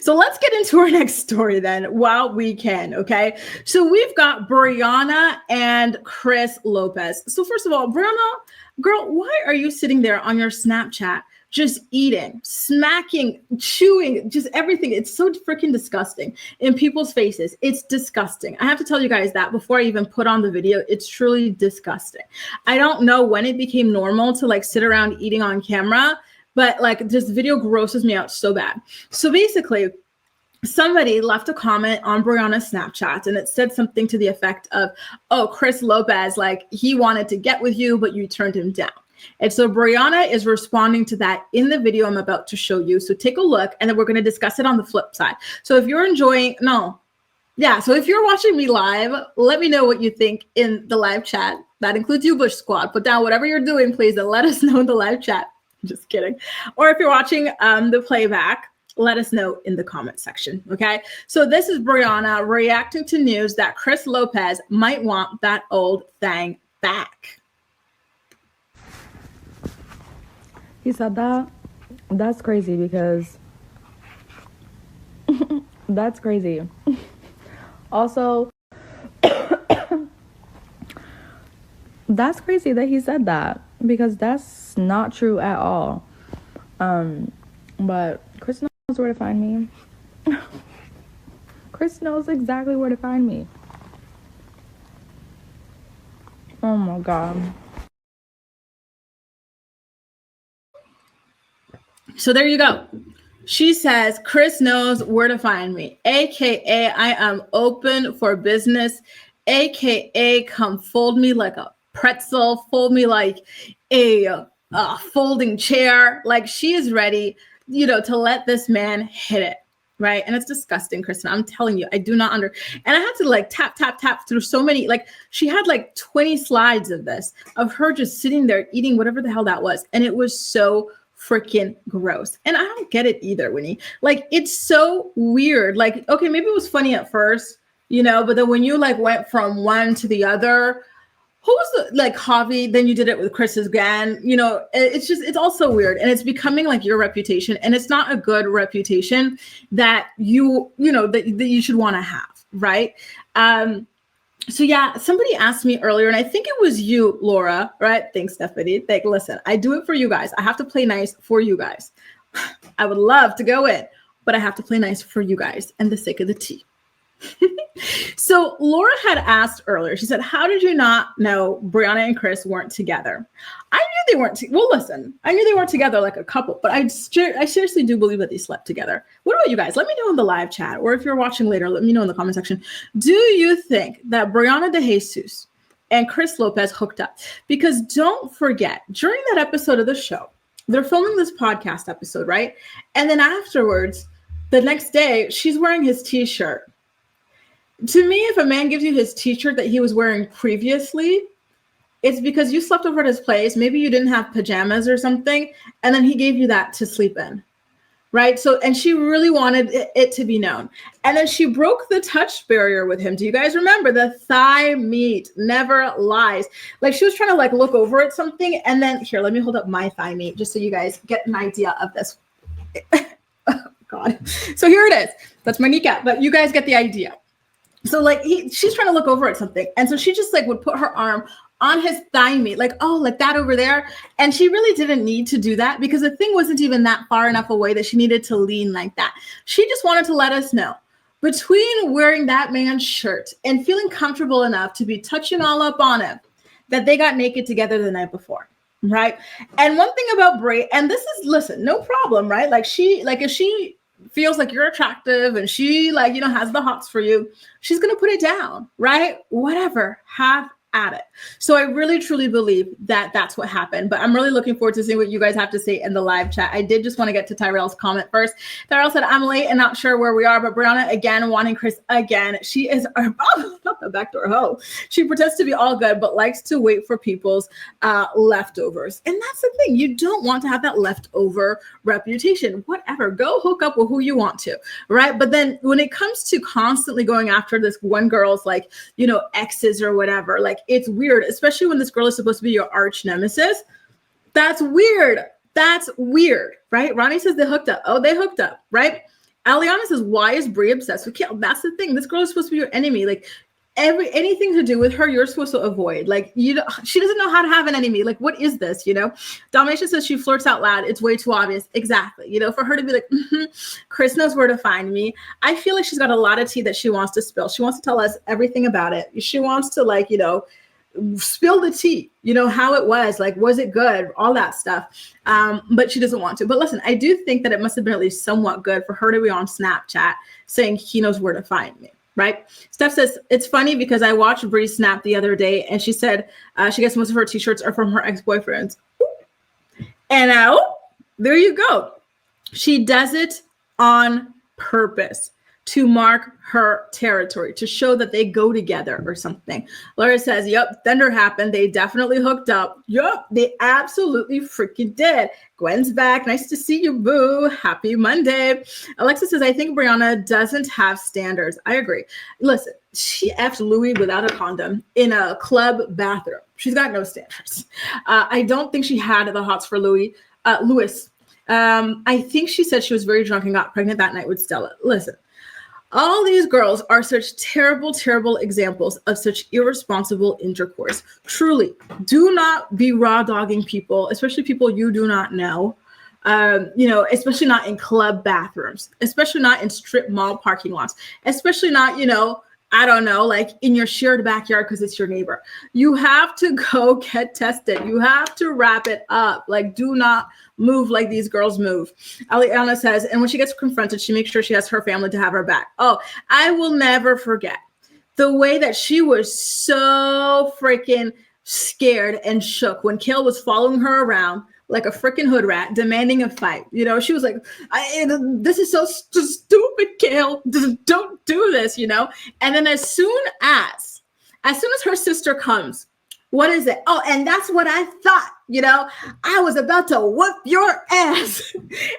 So let's get into our next story then while we can, okay? So we've got Briana and Chris Lopez. So first of all, Briana, girl, why are you sitting there on your Snapchat just eating, smacking, chewing, just everything? It's so freaking disgusting in people's faces. It's disgusting. I have to tell you guys that before I even put on the video. It's truly disgusting. I don't know when it became normal to like sit around eating on camera, but like this video grosses me out so bad. So basically, somebody left a comment on Briana's Snapchat and it said something to the effect of, oh, Chris Lopez, like he wanted to get with you, but you turned him down. And so Briana is responding to that in the video I'm about to show you. So take a look and then we're going to discuss it on the flip side. So if you're enjoying, so if you're watching me live, let me know what you think in the live chat. That includes you, Bush Squad. Put down whatever you're doing, please, and let us know in the live chat. Just kidding. Or if you're watching the playback, let us know in the comment section, okay? So this is Briana reacting to news that Chris Lopez might want that old thing back. He said that? That's crazy because that's crazy. Also, that's crazy that he said that because that's not true at all. But Chris knows where to find me. Chris knows exactly where to find me. Oh my God. So there you go. She says, Chris knows where to find me, AKA I am open for business, AKA come fold me like a pretzel, fold me like a folding chair. Like she is ready, to let this man hit it. Right. And it's disgusting, Kristen. I'm telling you, I do not and I had to like tap through so many, like she had like 20 slides of this, of her just sitting there eating whatever the hell that was. And it was so freaking gross. And I don't get it either, Winnie. Like, it's so weird. Like, okay, maybe it was funny at first, but then when you like went from one to the other, who was like Javi, then you did it with Chris again, it's also weird. And it's becoming like your reputation. And it's not a good reputation that that you should want to have. Right. So yeah, somebody asked me earlier, and I think it was you, Laura, right? Thanks, Stephanie. Like, listen, I do it for you guys. I have to play nice for you guys. I would love to go in, but I have to play nice for you guys and the sake of the tea. So Laura had asked earlier, she said, how did you not know Briana and Chris weren't together? I knew they weren't. Well, listen, I knew they weren't together like a couple, but I seriously do believe that they slept together. What about you guys? Let me know in the live chat, or if you're watching later, let me know in the comment section. Do you think that Briana de Jesus and Chris Lopez hooked up? Because don't forget, during that episode of the show, they're filming this podcast episode, right? And then afterwards, the next day, she's wearing his t-shirt. To me, if a man gives you his t-shirt that he was wearing previously, it's because you slept over at his place. Maybe you didn't have pajamas or something, and then he gave you that to sleep in, right? So, and she really wanted it to be known. And then she broke the touch barrier with him. Do you guys remember? The thigh meat never lies. Like she was trying to like look over at something, and then here, let me hold up my thigh meat just so you guys get an idea of this. Oh, God. So here it is. That's my kneecap, but you guys get the idea. So like she's trying to look over at something. And so she just like would put her arm on his thigh meat, like, oh, like that over there. And she really didn't need to do that because the thing wasn't even that far enough away that she needed to lean like that. She just wanted to let us know, between wearing that man's shirt and feeling comfortable enough to be touching all up on him, that they got naked together the night before. Right. And one thing about Bray, and this is, listen, no problem, right? Like if she feels like you're attractive and she like, has the hots for you, she's going to put it down, right? Whatever, have at it. So I really truly believe that that's what happened, but I'm really looking forward to seeing what you guys have to say in the live chat. I did just want to get to Tyrell's comment first. Tyrell said, I'm late and not sure where we are, but Briana again, wanting Chris again. She is not the backdoor hoe. She pretends to be all good, but likes to wait for people's leftovers. And that's the thing. You don't want to have that leftover reputation. Whatever, go hook up with who you want to, right? But then when it comes to constantly going after this one girl's like, exes or whatever, like it's weird, especially when this girl is supposed to be your arch nemesis. That's weird. That's weird, right? Ronnie says they hooked up. Oh, they hooked up, right? Aliana says, why is Brie obsessed with Kail? That's the thing. This girl is supposed to be your enemy. Like, anything to do with her, you're supposed to avoid. Like, she doesn't know how to have an enemy. Like, what is this? Dalmatia says she flirts out loud. It's way too obvious. Exactly. For her to be like, Chris knows where to find me. I feel like she's got a lot of tea that she wants to spill. She wants to tell us everything about it. She wants to, like, spill the tea, how it was, like, was it good, all that stuff. But she doesn't want to. But listen, I do think that it must have been at least somewhat good for her to be on Snapchat saying he knows where to find me. Right? Steph says, it's funny because I watched Bree snap the other day and she said she gets most of her t-shirts are from her ex-boyfriends. And there you go. She does it on purpose to mark her territory, to show that they go together or something. Laura says, yep, thunder happened. They definitely hooked up. Yep, they absolutely freaking did. Gwen's back. Nice to see you, boo. Happy Monday. Alexa says, I think Briana doesn't have standards. I agree. Listen, she effed Louis without a condom in a club bathroom. She's got no standards. I don't think she had the hots for Louis. I think she said she was very drunk and got pregnant that night with Stella. Listen, all these girls are such terrible, terrible examples of such irresponsible intercourse. Truly, do not be raw dogging people, especially people you do not know. Especially not in club bathrooms, especially not in strip mall parking lots, especially not, I don't know, like in your shared backyard because it's your neighbor. You have to go get tested. You have to wrap it up. Like, do not move like these girls move. Aliana says, and when she gets confronted, she makes sure she has her family to have her back. Oh, I will never forget the way that she was so freaking scared and shook when Kail was following her around like a freaking hood rat, demanding a fight. She was like, this is so stupid, Kail. Don't do this, And then as soon as her sister comes, what is it? Oh, and that's what I thought, I was about to whoop your ass.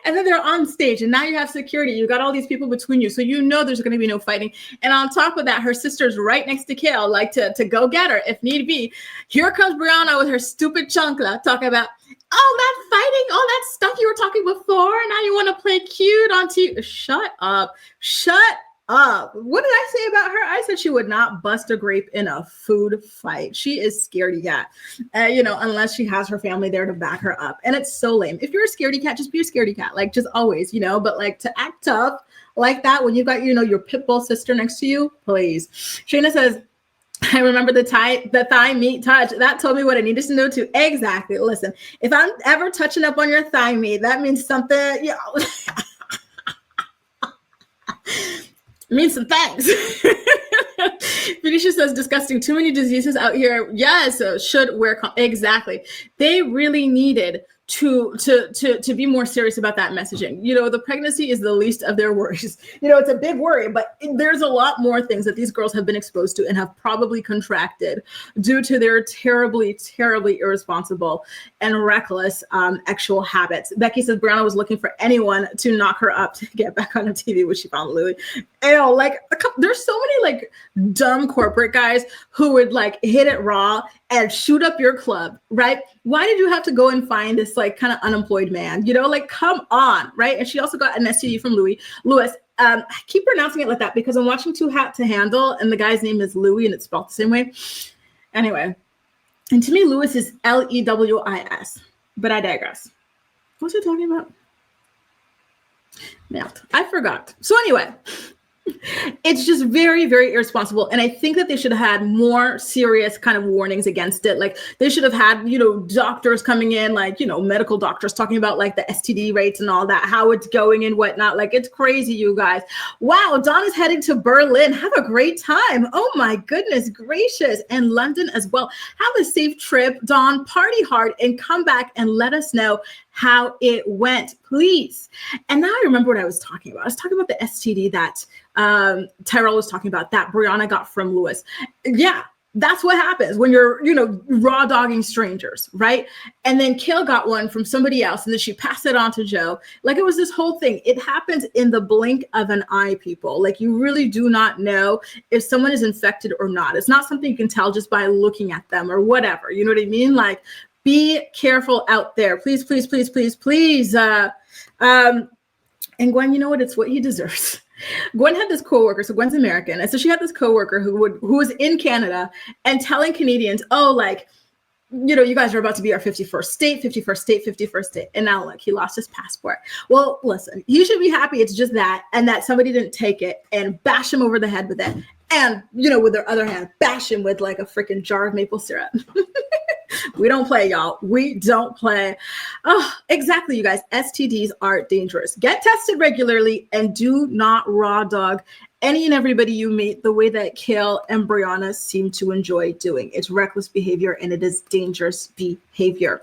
And then they're on stage and now you have security. You got all these people between you. So there's going to be no fighting. And on top of that, her sister's right next to Kail, like to go get her if need be. Here comes Briana with her stupid chancla talking about, all that fighting, all that stuff you were talking before. Now you want to play cute on TV. Shut up. What did I say about her? I said she would not bust a grape in a food fight. She is scaredy cat, unless she has her family there to back her up. And it's so lame. If you're a scaredy cat, just be a scaredy cat. Like, just always, but like to act tough like that when you've got, your pit bull sister next to you, please. Shayna says, I remember the thigh meat touch. That told me what I needed to know too. Exactly. Listen, if I'm ever touching up on your thigh meat, that means something, means some things. Phoenicia says, disgusting. Too many diseases out here. Yes, should wear exactly. They really needed to be more serious about that messaging. The pregnancy is the least of their worries. It's a big worry, but there's a lot more things that these girls have been exposed to and have probably contracted due to their terribly, terribly irresponsible and reckless sexual habits. Becky says Briana was looking for anyone to knock her up to get back on the TV when she found Louis. There's so many like dumb corporate guys who would like hit it raw and shoot up your club, right? Why did you have to go and find this like kind of unemployed man? Come on, right? And she also got an STD from Louis. I keep pronouncing it like that because I'm watching Too Hot to Handle and the guy's name is Louis and it's spelled the same way. Anyway, and to me, Louis is Lewis, but I digress. What was I talking about? Yeah, I forgot. So anyway, it's just very, very irresponsible. And I think that they should have had more serious kind of warnings against it. Like they should have had, doctors coming in, like, medical doctors talking about like the STD rates and all that, how it's going and whatnot. Like, it's crazy, you guys. Wow. Dawn is heading to Berlin. Have a great time. Oh my goodness gracious. And London as well. Have a safe trip, Dawn. Party hard and come back and let us know how it went, please. And now I remember what I was talking about. I was talking about the STD that Tyrell was talking about that Briana got from Lewis. Yeah, that's what happens when you're, raw dogging strangers, right? And then Kail got one from somebody else and then she passed it on to Joe. Like it was this whole thing. It happens in the blink of an eye, people. Like you really do not know if someone is infected or not. It's not something you can tell just by looking at them or whatever. You know what I mean? Like, be careful out there. Please, please, please, please, please. And Gwen, you know what? It's what he deserves. Gwen had this coworker, so Gwen's American, and so she had this coworker who was in Canada and telling Canadians, "Oh, like, you know, you guys are about to be our 51st state, 51st state, 51st state." And now look, he lost his passport. Well, listen, you should be happy it's just that, and that somebody didn't take it and bash him over the head with it. And, you know, with their other hand, bash him with like a freaking jar of maple syrup. We don't play, y'all. We don't play. Oh, exactly, you guys. STDs are dangerous. Get tested regularly and do not raw dog any and everybody you meet the way that Kail and Briana seem to enjoy doing. It's reckless behavior and it is dangerous behavior.